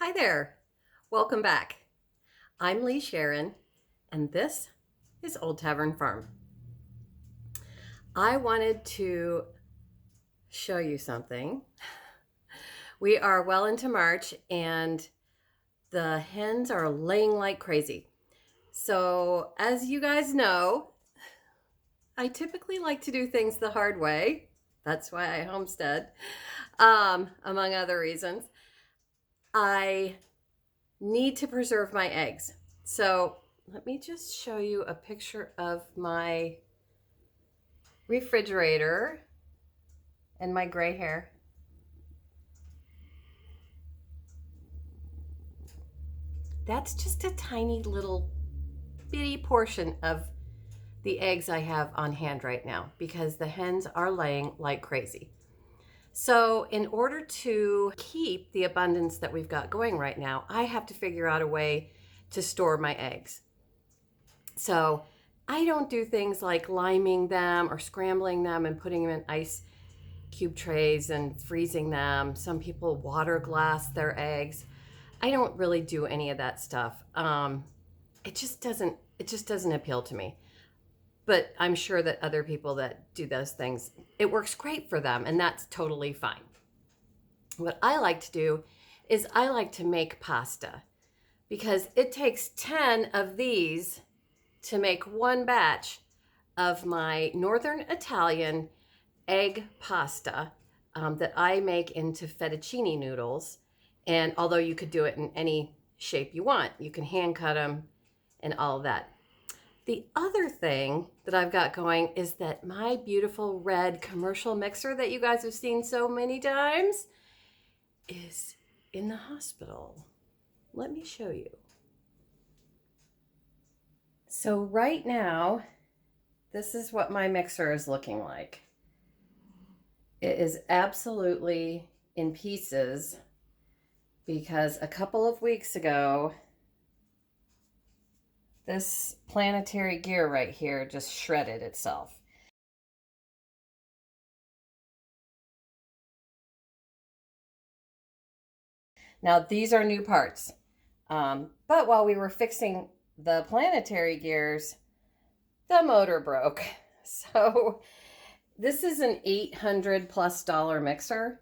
Hi there. Welcome back. I'm Lee Sharon, and this is Old Tavern Farm. I wanted to show you something. We are well into March, and the hens are laying like crazy. So, as you guys know, I typically like to do things the hard way. That's why I homestead, among other reasons. I need to preserve my eggs. So let me just show you a picture of my refrigerator and my gray hair. That's just a tiny little bitty portion of the eggs I have on hand right now because the hens are laying like crazy. So in order to keep the abundance that we've got going right now, I have to figure out a way to store my eggs. So I don't do things like liming them or scrambling them and putting them in ice cube trays and freezing them. Some people water glass their eggs. I don't really do any of that stuff. It just doesn't appeal to me. But I'm sure that other people that do those things, it works great for them, and that's totally fine. What I like to do is I like to make pasta because it takes 10 of these to make one batch of my Northern Italian egg pasta that I make into fettuccine noodles. And although you could do it in any shape you want, you can hand cut them and all of that. The other thing that I've got going is that my beautiful red commercial mixer that you guys have seen so many times is in the hospital. Let me show you. So right now, this is what my mixer is looking like. It is absolutely in pieces because a couple of weeks ago, this planetary gear right here just shredded itself. Now these are new parts, but while we were fixing the planetary gears, the motor broke. So this is an $800+ mixer.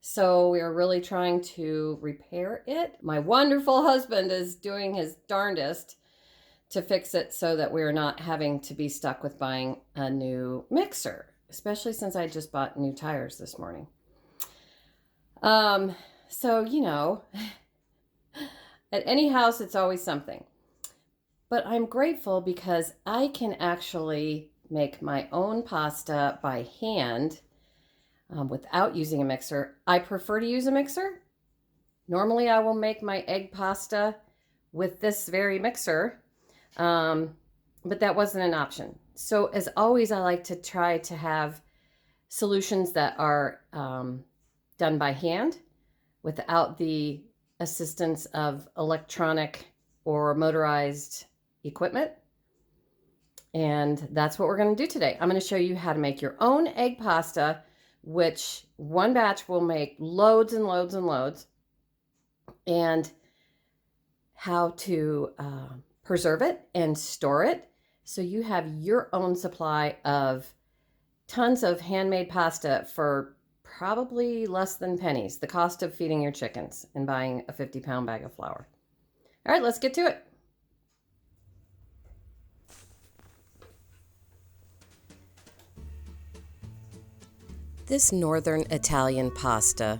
So we are really trying to repair it. My wonderful husband is doing his darndest to fix it so that we're not having to be stuck with buying a new mixer, especially since I just bought new tires this morning. So, you know, at any house, it's always something. But I'm grateful because I can actually make my own pasta by hand without using a mixer. I prefer to use a mixer. Normally, I will make my egg pasta with this very mixer, but that wasn't an option. So as always, I like to try to have solutions that are done by hand without the assistance of electronic or motorized equipment. And that's what we're going to do today. I'm going to show you how to make your own egg pasta, which one batch will make loads and loads and loads, and how to preserve it and store it so you have your own supply of tons of handmade pasta for probably less than pennies, the cost of feeding your chickens and buying a 50-pound bag of flour. All right, let's get to it. This Northern Italian pasta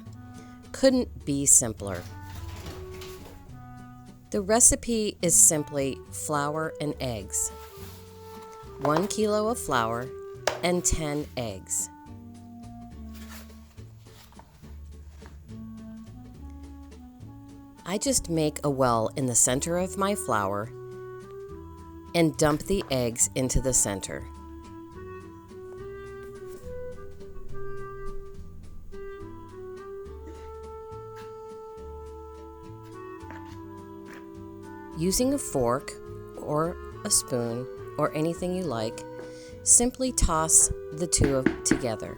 couldn't be simpler. The recipe is simply flour and eggs. 1 kilo of flour and 10 eggs. I just make a well in the center of my flour and dump the eggs into the center. Using a fork or a spoon or anything you like, simply toss the two together.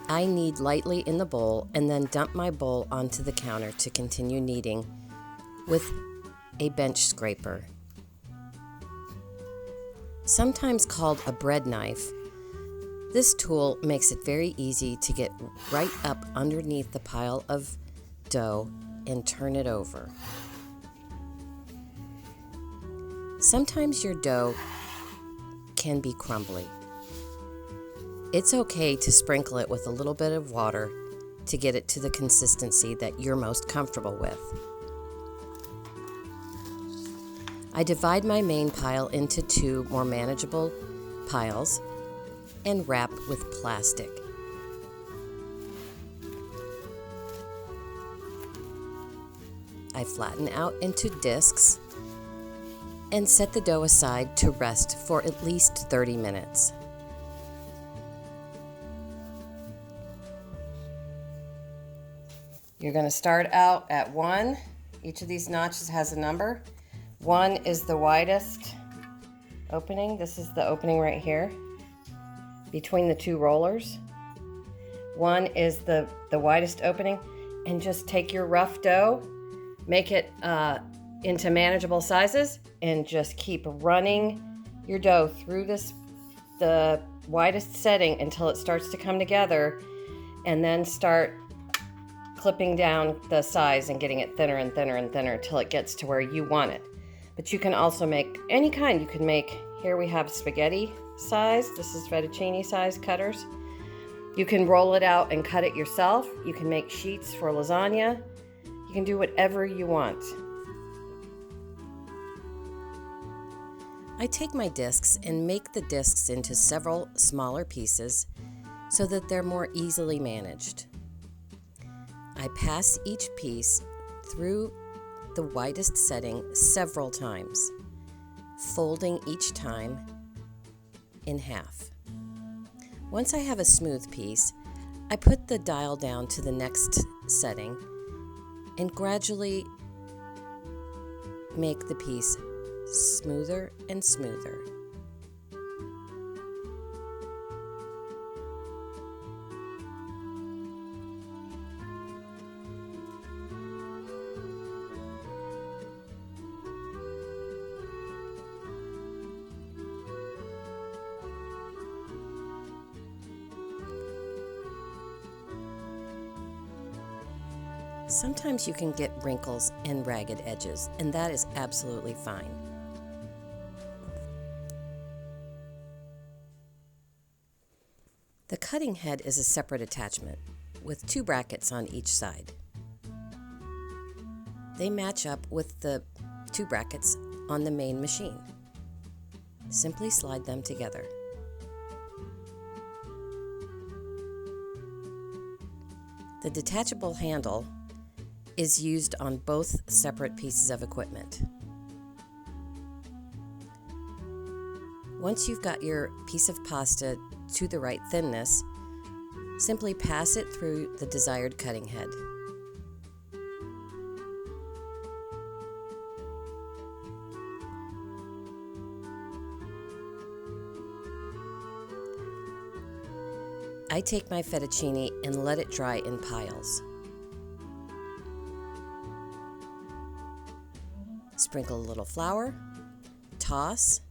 I knead lightly in the bowl and then dump my bowl onto the counter to continue kneading with a bench scraper. Sometimes called a bread knife, this tool makes it very easy to get right up underneath the pile of dough and turn it over. Sometimes your dough can be crumbly. It's okay to sprinkle it with a little bit of water to get it to the consistency that you're most comfortable with. I divide my main pile into 2 more manageable piles and wrap with plastic. I flatten out into discs and set the dough aside to rest for at least 30 minutes. You're going to start out at 1. Each of these notches has a number. 1 is the widest opening. This is the opening right here between the 2 rollers. 1 is the widest opening, and just take your rough dough, make it into manageable sizes, and just keep running your dough through the widest setting until it starts to come together, and then start clipping down the size and getting it thinner and thinner and thinner until it gets to where you want it. But you can also make any kind. You can make, here we have spaghetti size. This is fettuccine size cutters. You can roll it out and cut it yourself. You can make sheets for lasagna. You can do whatever you want. I take my discs and make the discs into several smaller pieces so that they're more easily managed. I pass each piece through the widest setting several times, folding each time in half. Once I have a smooth piece, I put the dial down to the next setting and gradually make the piece smoother and smoother. Sometimes you can get wrinkles and ragged edges, and that is absolutely fine. The cutting head is a separate attachment with 2 brackets on each side. They match up with the 2 brackets on the main machine. Simply slide them together. The detachable handle is used on both separate pieces of equipment. Once you've got your piece of pasta to the right thinness, simply pass it through the desired cutting head. I take my fettuccine and let it dry in piles. Sprinkle a little flour, toss,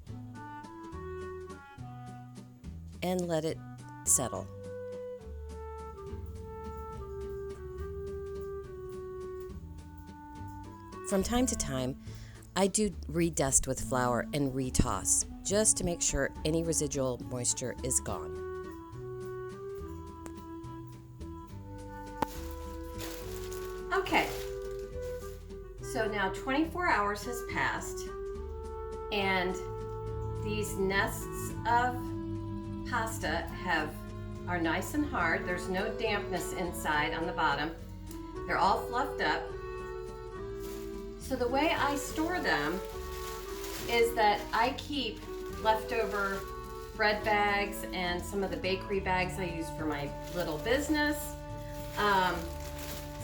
and let it settle. From time to time, I do redust with flour and retoss just to make sure any residual moisture is gone. Okay, so now 24 hours has passed, and these nests of pasta are nice and hard. There's no dampness inside on the bottom. They're all fluffed up. So the way I store them is that I keep leftover bread bags and some of the bakery bags I use for my little business.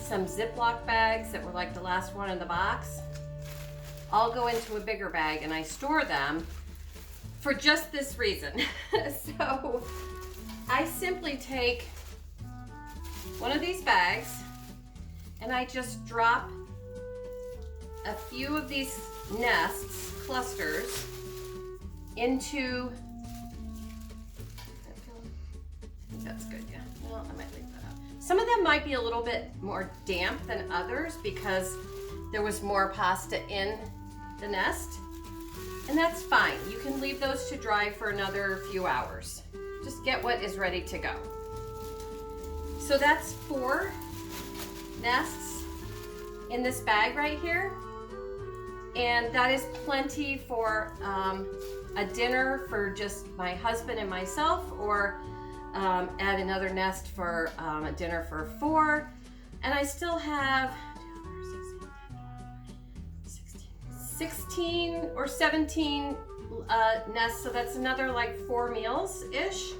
Some Ziploc bags that were like the last one in the box. All go into a bigger bag and I store them for just this reason. So I simply take one of these bags and I just drop a few of these nests, clusters, into, that's good, yeah. Well, I might leave that out. Some of them might be a little bit more damp than others because there was more pasta in the nest, and that's fine. You can leave those to dry for another few hours. Just get what is ready to go. So that's 4 nests in this bag right here, and that is plenty for a dinner for just my husband and myself, or add another nest for a dinner for 4. And I still have 16 or 17 nests, so that's another like 4 meals-ish.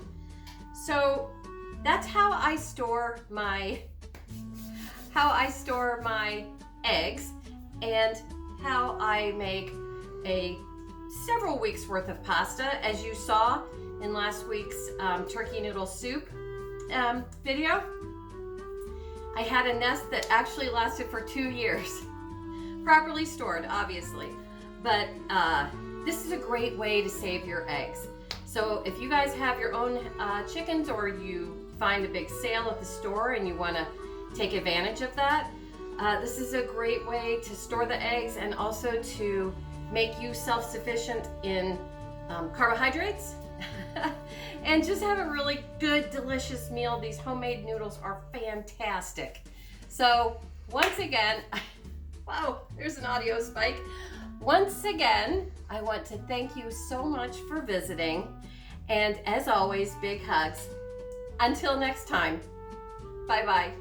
So that's how I store my eggs, and how I make a several weeks worth of pasta, as you saw in last week's turkey noodle soup video. I had a nest that actually lasted for 2 years, properly stored, obviously. But this is a great way to save your eggs. So if you guys have your own chickens, or you find a big sale at the store and you want to take advantage of that, this is a great way to store the eggs and also to make you self-sufficient in carbohydrates and just have a really good, delicious meal. These homemade noodles are fantastic. So once again, whoa, there's an audio spike. Once again, I want to thank you so much for visiting. And as always, big hugs. Until next time, bye-bye.